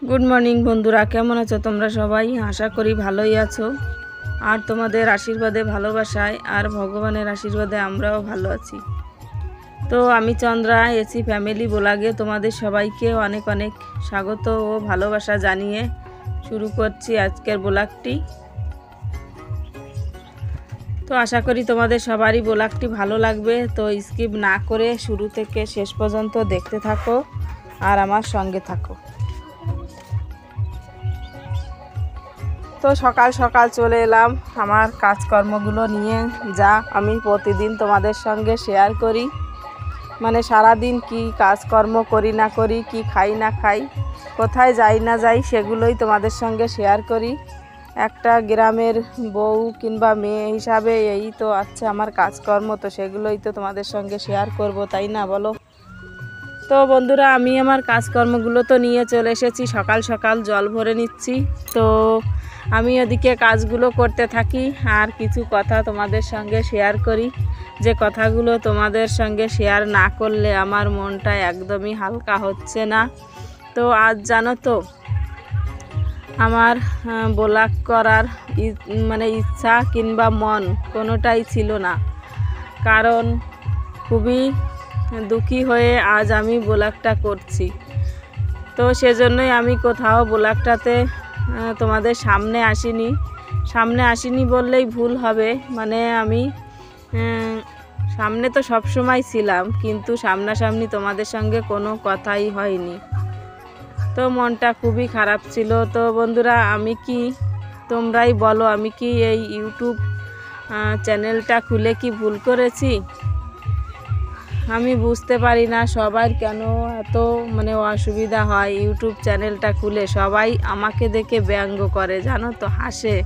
Good morning বন্ধুরা, কেমন আছো তোমরা সবাই? আশা করি ভালোই আছো। আর তোমাদের আশীর্বাদে, ভালোবাসায় আর ভগবানের আশীর্বাদে আমরাও ভালো আছি। তো আমি চন্দ্রা এসি ফ্যামিলি ব্লগে তোমাদের সবাইকে অনেক অনেক স্বাগত ও ভালোবাসা জানিয়ে শুরু করছি আজকের ব্লগটি। তো আশা করি তোমাদের সবারই ব্লগটি ভালো লাগবে। তো স্কিপ না করে শুরু থেকে শেষ পর্যন্ত দেখতে থাকো আর আমার সঙ্গে থাকো। তো সকাল সকাল চলে এলাম আমার কাজকর্মগুলো নিয়ে, যা আমি প্রতিদিন তোমাদের সঙ্গে শেয়ার করি। মানে সারাদিন কি কাজকর্ম করি না করি, কি খাই না খাই, কোথায় যাই না যাই, সেগুলোই তোমাদের সঙ্গে শেয়ার করি। একটা গ্রামের বউ কিংবা মেয়ে হিসাবে এই তো আছে আমার কাজকর্ম, তো সেগুলোই তো তোমাদের সঙ্গে শেয়ার করব, তাই না বলো? তো বন্ধুরা, আমি আমার কাজকর্মগুলো তো নিয়ে চলে এসেছি, সকাল সকাল জল ভরে নিচ্ছি। তো আমি ওদিকে কাজগুলো করতে থাকি আর কিছু কথা তোমাদের সঙ্গে শেয়ার করি, যে কথাগুলো তোমাদের সঙ্গে শেয়ার না করলে আমার মনটা একদমই হালকা হচ্ছে না। তো আজ জানো তো আমার ব্লগ করার ইচ্ছা কিংবা মন কোনোটাই ছিল না, কারণ খুবই দুঃখী হয়ে আজ আমি ব্লগটা করছি। তো সেজন্যই আমি কোথাও ব্লগটাতে তোমাদের সামনে আসিনি বললেই ভুল হবে। মানে আমি সামনে তো সব সময় ছিলাম, কিন্তু সামনাসামনি তোমাদের সঙ্গে কোনো কথাই হয়নি। তো মনটা খুবই খারাপ ছিল। তো বন্ধুরা, আমি কি, তোমরাই বলো, আমি কি এই ইউটিউব চ্যানেলটা খুলে কি ভুল করেছি? আমি বুঝতে পারি না সবার কেন এত অসুবিধা হয়। ইউটিউব চ্যানেলটা খুলে সবাই আমাকে দেখে ব্যঙ্গ করে, জানো তো, হাসে।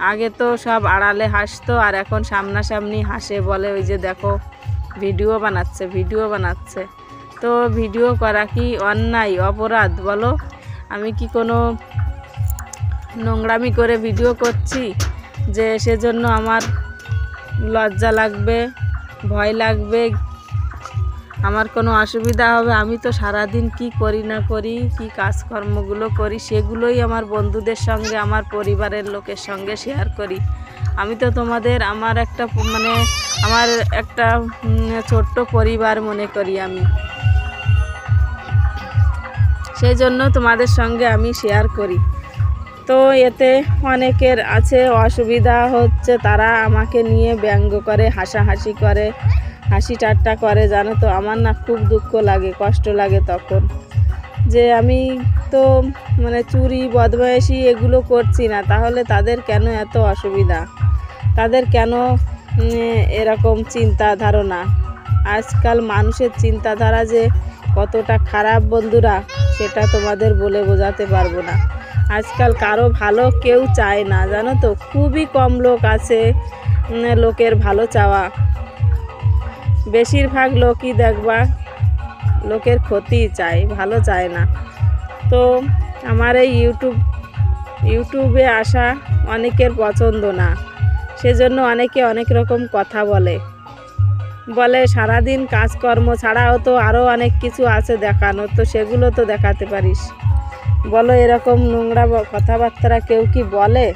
আগে তো সব আড়ালে হাসতো, আর এখন সামনাসামনি হাসে, বলে ওই যে দেখো ভিডিও বানাচ্ছে। তো ভিডিও করা কি অন্যায়, অপরাধ বলো? আমি কি কোনো নোংরামি করে ভিডিও করছি যে সেজন্য আমার লজ্জা লাগবে, ভয় লাগবে, আমার কোনো অসুবিধা হবে? আমি তো সারাদিন কি করি না করি, কি কাজকর্মগুলো করি, সেগুলোই আমার বন্ধুদের সঙ্গে, আমার পরিবারের লোকের সঙ্গে শেয়ার করি। আমি তো তোমাদের আমার একটা ছোট্ট পরিবার মনে করি আমি, সেই জন্য তোমাদের সঙ্গে আমি শেয়ার করি। তো এতে অনেকের আছে অসুবিধা হচ্ছে, তারা আমাকে নিয়ে ব্যঙ্গ করে, হাসাহাসি করে, হাসি ঠাট্টা করে, জানো তো। আমার না খুব দুঃখ লাগে, কষ্ট লাগে তখন, যে আমি তো চুরি বদমাইশি এগুলো করছি না, তাহলে তাদের কেন এত অসুবিধা, তাদের কেন এরকম চিন্তা ধারণা? আজকাল মানুষের চিন্তাধারা যে কতটা খারাপ বন্ধুরা, সেটা তোমাদের বলে বোঝাতে পারবো না। আজকাল কারো ভালো কেউ চায় না, জানো তো। খুবই কম লোক আছে লোকের ভালো চাওয়া, বেশিরভাগ লোকই দেখবা লোকের ক্ষতি চায়, ভালো চায় না। তো আমার এই ইউটিউবে আসা অনেকের পছন্দ না, সেজন্য অনেকে অনেক রকম কথা বলে সারাদিন কাজকর্ম ছাড়াও তো আরও অনেক কিছু আছে দেখানো, তো সেগুলো তো দেখাতে পারিস, বলো। এরকম নোংরা কথাবার্তা কেউ কি বলে?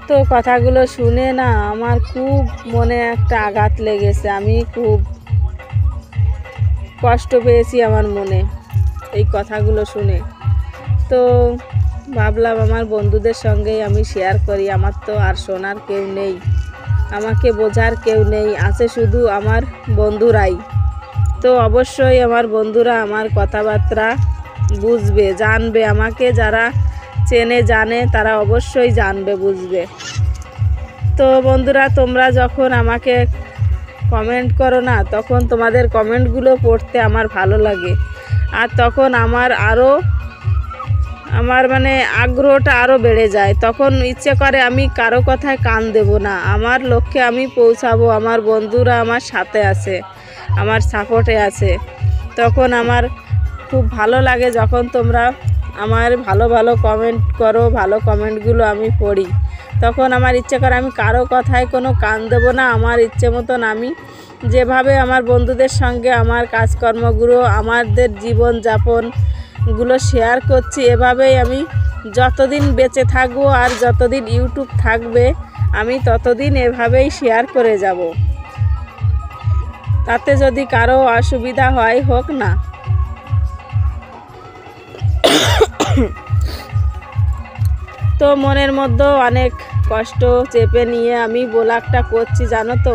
তো কথাগুলো শুনে না আমার খুব মনে একটা আঘাত লেগেছে, আমি খুব কষ্ট পেয়েছি আমার মনে এই কথাগুলো শুনে। তো ভাবলাম আমার বন্ধুদের সঙ্গেই আমি শেয়ার করি, আমার তো আর শোনার কেউ নেই, আমাকে বোঝার কেউ নেই, আছে শুধু আমার বন্ধুরাই। তো অবশ্যই আমার বন্ধুরা আমার কথাবার্তা বুঝবে, জানবে, আমাকে যারা চেনে জানে তারা অবশ্যই জানবে, বুঝবে। তো বন্ধুরা, তোমরা যখন আমাকে কমেন্ট করো না, তখন তোমাদের কমেন্টগুলো পড়তে আমার ভালো লাগে, আর তখন আমার আগ্রহটা আরও বেড়ে যায়। তখন ইচ্ছে করে আমি কারো কথায় কান দেব না, আমার লক্ষ্যে আমি পৌঁছাবো। আমার বন্ধুরা আমার সাথে আছে, আমার সাপোর্টে আছে, তখন আমার খুব ভালো লাগে যখন তোমরা আমার ভালো ভালো কমেন্ট করো। ভালো কমেন্টগুলো আমি পড়ি, তখন আমার ইচ্ছে করে আমি কারো কথায় কোনো কান দেব না, আমার ইচ্ছে মতন আমি যেভাবে আমার বন্ধুদের সঙ্গে আমার কাজকর্মগুলো, আমাদের জীবনযাপনগুলো শেয়ার করছি, এভাবেই আমি যতদিন বেঁচে থাকবো আর যতদিন ইউটিউব থাকবে আমি ততদিন এভাবেই শেয়ার করে যাব। তাতে যদি কারো অসুবিধা হয় হোক না। তো মনের মধ্যেও অনেক কষ্ট চেপে নিয়ে আমি ব্লগটা করছি জানো তো।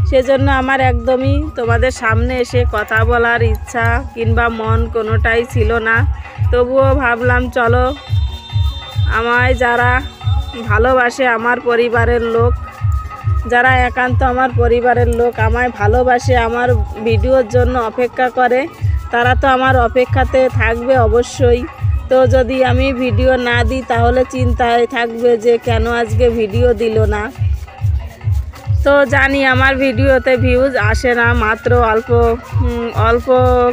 সেজন্য আমার একদমই তোমাদের সামনে এসে কথা বলার ইচ্ছা কিংবা মন কোনোটাই ছিল না। তবুও ভাবলাম চলো, আমায় যারা ভালোবাসে, আমার পরিবারের লোক যারা একান্ত আমার পরিবারের লোক আমায় ভালোবাসে, আমার ভিডিওর জন্য অপেক্ষা করে, তারা তো আমার অপেক্ষাতে থাকবে অবশ্যই। তো যদি আমি ভিডিও না দিই তাহলে চিন্তায় থাকবে যে কেন আজকে ভিডিও দিল না। তো জানি আমার ভিডিওতে ভিউজ আসে না, মাত্র অল্প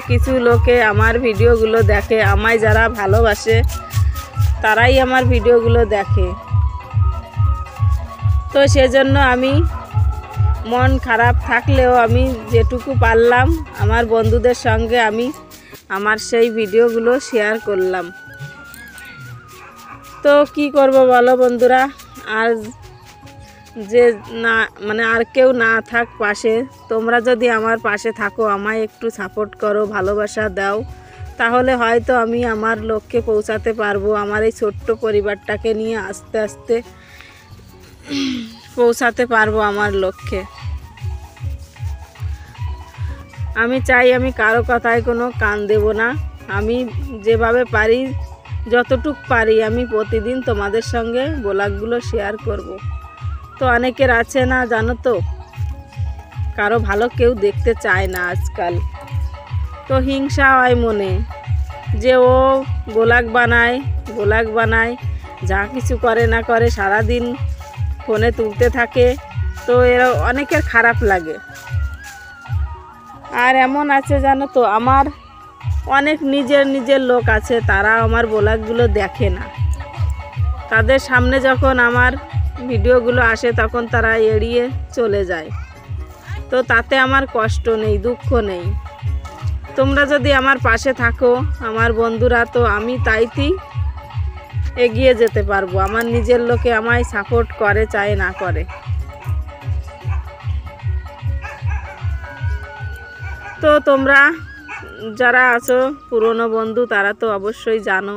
কিছু লোকে আমার ভিডিওগুলো দেখে। আমায় যারা ভালোবাসে তারাই আমার ভিডিওগুলো দেখে। তো সেজন্য আমি মন খারাপ থাকলেও আমি যেটুকু পারলাম আমার বন্ধুদের সঙ্গে আমি আমার সেই ভিডিওগুলো শেয়ার করলাম। তো কি করব বলো বন্ধুরা, আর যে না মানে আর কেউ না থাক পাশে, তোমরা যদি আমার পাশে থাকো, আমায় একটু সাপোর্ট করো, ভালোবাসা দাও, তাহলে হয়তো আমি আমার লক্ষ্যে পৌঁছাতে পারবো। আমার এই ছোট্ট পরিবারটাকে নিয়ে আস্তে আস্তে পৌঁছাতে পারবো আমার লক্ষ্যে। আমি চাই আমি কারো কথায় কোনো কান দেব না। আমি যেভাবে পারি, যতটুক পারি আমি প্রতিদিন তোমাদের সঙ্গে ব্লগগুলো শেয়ার করব। তো অনেকের আছে না জানো তো, কারো ভালো কেউ দেখতে চায় না আজকাল। তো হিংসা হয় মনে যে ও ব্লগ বানায়, যা কিছু করে না করে সারাদিন ফোনে তুলতে থাকে। তো এরা অনেকের খারাপ লাগে। আর এমন আছে জানো তো, আমার অনেক নিজের লোক আছে, তারা আমার ব্লগগুলো দেখে না। তাদের সামনে যখন আমার ভিডিওগুলো আসে তখন তারা এড়িয়ে চলে যায়। তো তাতে আমার কষ্ট নেই, দুঃখ নেই। তোমরা যদি আমার পাশে থাকো আমার বন্ধুরা, তো আমি তাইতেই এগিয়ে যেতে পারবো। আমার নিজের লোকে আমায় সাপোর্ট করে, চায় না করে। তো তোমরা যারা আছো পুরনো বন্ধু, তারা তো অবশ্যই জানো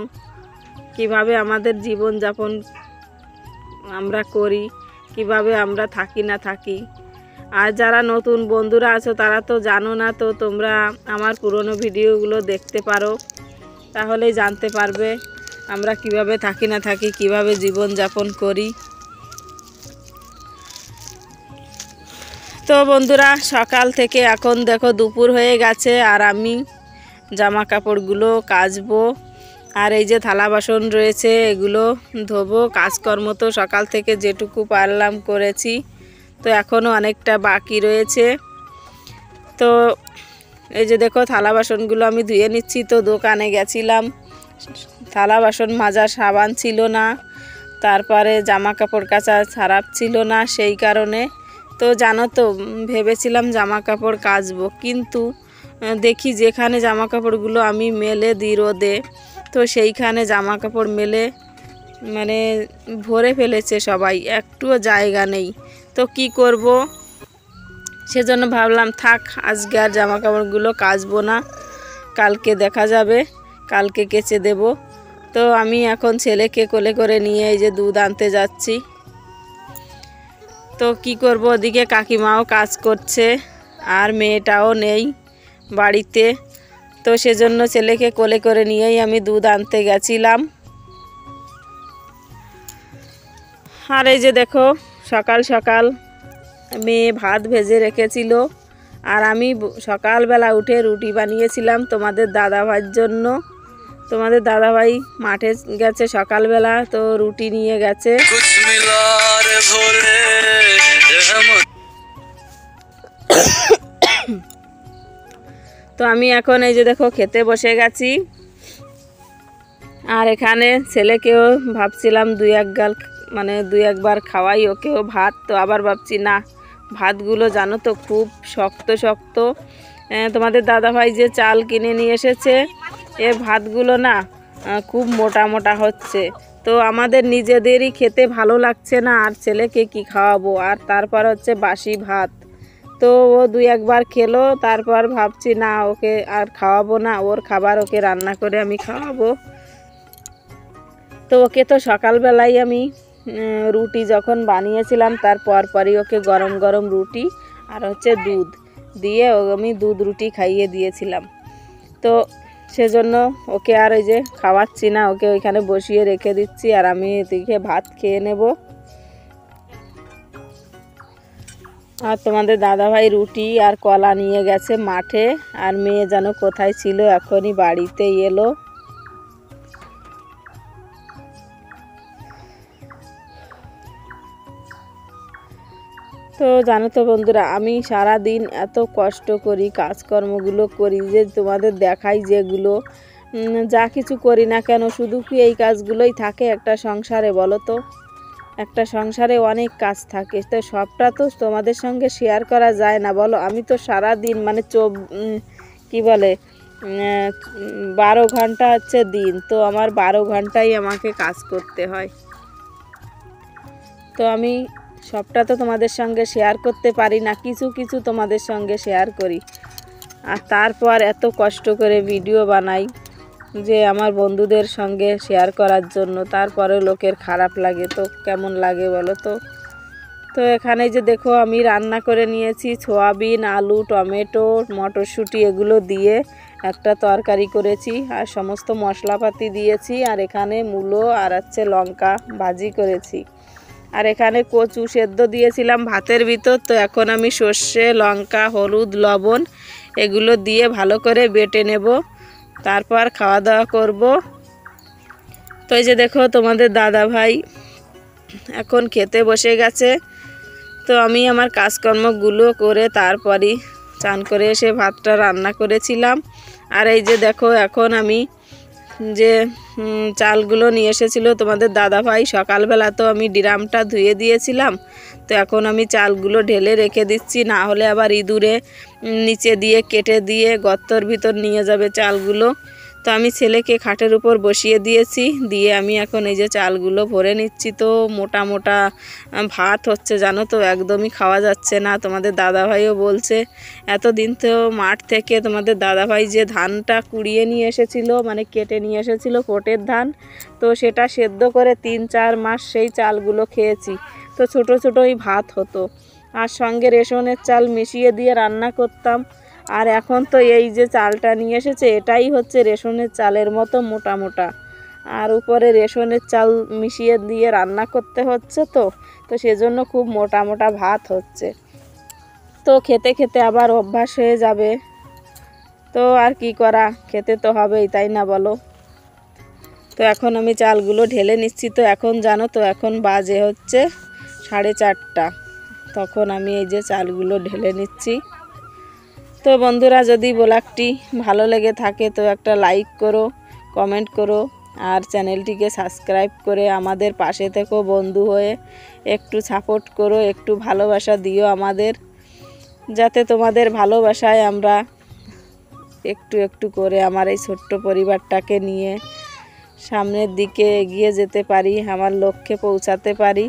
কিভাবে আমাদের জীবনযাপন আমরা করি, কিভাবে আমরা থাকি না থাকি। আর যারা নতুন বন্ধুরা আছো তারা তো জানো না। তো তোমরা আমার পুরনো ভিডিওগুলো দেখতে পারো, তাহলেই জানতে পারবে আমরা কিভাবে থাকি না থাকি, কিভাবে জীবনযাপন করি। তো বন্ধুরা, সকাল থেকে এখন দেখো দুপুর হয়ে গেছে, আর আমি জামা কাপড়গুলো কাচবো। আর এই যে থালা বাসন রয়েছে এগুলো ধোবো। কাজকর্ম তো সকাল থেকে যেটুকু পারলাম করেছি, তো এখনও অনেকটা বাকি রয়েছে। তো এই যে দেখো থালা বাসনগুলো আমি ধুয়ে নিচ্ছি। তো দোকানে গেছিলাম, থালা বাসন মাজার সাবান ছিল না, তারপরে জামা কাপড় কাচা সারাপ ছিল না, সেই কারণে। তো জানো তো ভেবেছিলাম জামা কাপড় কাচবো, কিন্তু দেখি যেখানে জামা কাপড়গুলো আমি মেলে দিই রোদে, তো সেইখানে জামা কাপড় মেলে মানে ভরে ফেলেছে সবাই, একটুও জায়গা নেই। তো কি করব, সেজন্য ভাবলাম থাক, আজকে আর জামা কাপড়গুলো কাচবো না, কালকে দেখা যাবে, কালকে কেচে দেব। তো আমি এখন ছেলেকে কোলে করে নিয়ে এই যে দুধ আনতে যাচ্ছি। তো কি করব, ওদিকে কাকিমাও কাজ করছে আর মেয়েটাও নেই বাড়িতে। তো সেজন্য ছেলেকে কোলে করে নিয়েই আমি দুধ আনতে গেছিলাম। আর এই যে দেখো সকাল সকাল মেয়ে ভাত ভেজে রেখেছিল, আর আমি সকালবেলা উঠে রুটি বানিয়েছিলাম তোমাদের দাদাভাইয়ের জন্য। তোমাদের দাদাভাই মাঠে গেছে সকালবেলা, তো রুটি নিয়ে গেছে। তো আমি এখন এই যে দেখো খেতে বসে গেছি। আর এখানে ছেলেকেও ভাবছিলাম দুই একবার খাওয়াই ওকেও ভাত। তো আবার ভাবছি না, ভাতগুলো জানো তো খুব শক্ত শক্ত। তোমাদের দাদাভাই যে চাল কিনে নিয়ে এসেছে, এ ভাতগুলো না খুব মোটা মোটা হচ্ছে। তো আমাদের নিজেদেরই খেতে ভালো লাগছে না, আর ছেলেকে কি খাওয়াবো। আর তারপর হচ্ছে বাসি ভাত। তো ও দুই একবার খেলো, তারপর ভাবছি না ওকে আর খাওয়াবো না, ওর খাবার ওকে রান্না করে আমি খাওয়াবো। তো ওকে তো সকালবেলায় আমি রুটি যখন বানিয়েছিলাম তার পরপরই ওকে গরম গরম রুটি আর হচ্ছে দুধ দিয়ে আমি দুধ রুটি খাইয়ে দিয়েছিলাম। তো সেজন্য ওকে আর ওই যে খাওয়াচ্ছি না, ওকে ওইখানে বসিয়ে রেখে দিচ্ছি আর আমি এদিকে ভাত খেয়ে নেব। আর তোমাদের দাদাভাই রুটি আর কলা নিয়ে গেছে মাঠে, আর মেয়ে যেন কোথায় ছিল এখনই বাড়িতে এলো। তো জানো তো বন্ধুরা, আমি সারা দিন এত কষ্ট করি, কাজকর্মগুলো করি, যে তোমাদের দেখাই যেগুলো, যা কিছু করি না কেন শুধু কি এই কাজগুলোই থাকে একটা সংসারে বলো তো? একটা সংসারে অনেক কাজ থাকে, তো সবটা তো তোমাদের সঙ্গে শেয়ার করা যায় না বলো। আমি তো সারা দিন মানে কি বলে 12 ঘন্টা হচ্ছে দিন, তো আমার 12 ঘন্টাই আমাকে কাজ করতে হয়। তো আমি সবটা তো তোমাদের সঙ্গে শেয়ার করতে পারি না, কিছু কিছু তোমাদের সঙ্গে শেয়ার করি। আর তারপর এত কষ্ট করে ভিডিও বানাই যে আমার বন্ধুদের সঙ্গে শেয়ার করার জন্য, তারপরে লোকের খারাপ লাগে, তো কেমন লাগে বলো তো? তো এখানে যে দেখো আমি রান্না করে নিয়েছি সয়াবিন, আলু, টমেটো, মটরশুঁটি এগুলো দিয়ে একটা তরকারি করেছি, আর সমস্ত মশলাপাতি দিয়েছি, আর এখানে মূলো আর হচ্ছে লঙ্কা ভাজি করেছি, আর এখানে কচু সেদ্ধ দিয়েছিলাম ভাতের ভিতর। তো এখন আমি সর্ষে, লঙ্কা, হলুদ, লবণ এগুলো দিয়ে ভালো করে বেটে নেব, তারপর খাওয়া দাওয়া করব। তো এই যে দেখো তোমাদের দাদাভাই এখন খেতে বসে গেছে। তো আমি আমার কাজকর্মগুলো করে তারপরই চান করে এসে ভাতটা রান্না করেছিলাম। আর এই যে দেখো এখন আমি যে চালগুলো নিয়ে এসেছিল তোমাদের দাদাভাই সকালবেলা, তো আমি ড্রামটা ধুয়ে দিয়েছিলাম। তো এখন আমি চালগুলো ঢেলে রেখে দিচ্ছি, না হলে আবার ইঁদুরে নিচে দিয়ে কেটে দিয়ে গর্তর ভিতর নিয়ে যাবে চালগুলো। তো আমি ছেলেকে খাটের উপর বসিয়ে দিয়েছি, দিয়ে আমি এখন এই যে চালগুলো ভরে নিচ্ছি। তো মোটা মোটা ভাত হচ্ছে জানো তো, একদমই খাওয়া যাচ্ছে না। তোমাদের দাদাভাইও বলছে, এতদিন তো মাঠ থেকে তোমাদের দাদাভাই যে ধানটা কুড়িয়ে নিয়ে এসেছিলো, মানে কেটে নিয়ে এসেছিলো পোটের ধান, তো সেটা সেদ্ধ করে 3-4 মাস সেই চালগুলো খেয়েছি। তো ছোটো ছোটোই ভাত হতো, আর সঙ্গে রেশনের চাল মিশিয়ে দিয়ে রান্না করতাম। আর এখন তো এই যে চালটা নিয়ে এসেছে এটাই হচ্ছে রেশনের চালের মতো মোটা মোটা, আর উপরে রেশনের চাল মিশিয়ে দিয়ে রান্না করতে হচ্ছে। তো সেজন্য খুব মোটা মোটা ভাত হচ্ছে। তো খেতে খেতে আবার অভ্যাস হয়ে যাবে, তো আর কি করা, খেতে তো হবেই, তাই না বলো? তো এখন আমি চালগুলো ঢেলে নিচ্ছি। তো এখন জানো তো এখন বাজে হচ্ছে 4:30, তখন আমি এই যে চালগুলো ঢেলে নিচ্ছি। তো বন্ধুরা, যদি ব্লগটি ভালো লেগে থাকে তো একটা লাইক করো, কমেন্ট করো, আর চ্যানেলটিকে সাবস্ক্রাইব করে আমাদের পাশে থেকো, বন্ধু হয়ে একটু সাপোর্ট করো, একটু ভালোবাসা দিও আমাদের, যাতে তোমাদের ভালোবাসায় আমরা একটু একটু করে আমার এই ছোট্ট পরিবারটাকে নিয়ে সামনের দিকে এগিয়ে যেতে পারি, আমার লক্ষ্যে পৌঁছাতে পারি।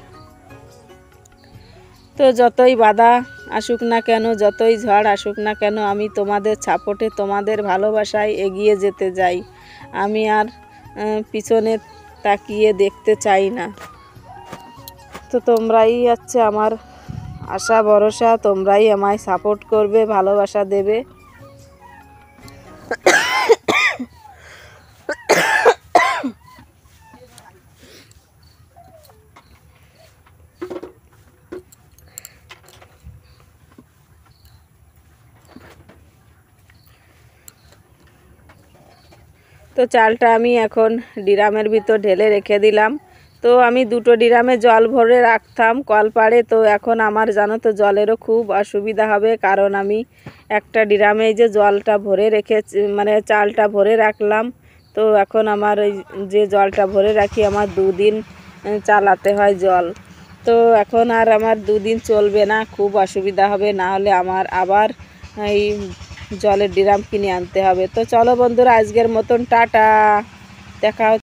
তো যতই বাধা আসুক না কেন, যতই ঝড় আসুক না কেন, আমি তোমাদের সাপোর্টে, তোমাদের ভালোবাসায় এগিয়ে যেতে যাই। আমি আর পিছনে তাকিয়ে দেখতে চাই না। তো তোমরাই হচ্ছে আমার আশা ভরসা, তোমরাই আমায় সাপোর্ট করবে, ভালোবাসা দেবে। তো চালটা আমি এখন ড্রামের ভিতর ঢেলে রেখে দিলাম। তো আমি 2টো ড্রামে জল ভরে রাখতাম কলপাড়ে। তো এখন আমার জানো তো জলেরও খুব অসুবিধা হবে, কারণ আমি একটা ড্রামে যে জলটা ভরে রেখেছি, মানে চালটা ভরে রাখলাম। তো এখন আমার যে জলটা ভরে রাখি আমার 2 দিন চালাতে হয় জল। তো এখন আর আমার 2 দিন চলবে না, খুব অসুবিধা হবে, না হলে আমার আবার এই জলের ড্রাম কিনে আনতে হবে। তো চলো বন্ধুরা, আজকের মতন টাটা, দেখা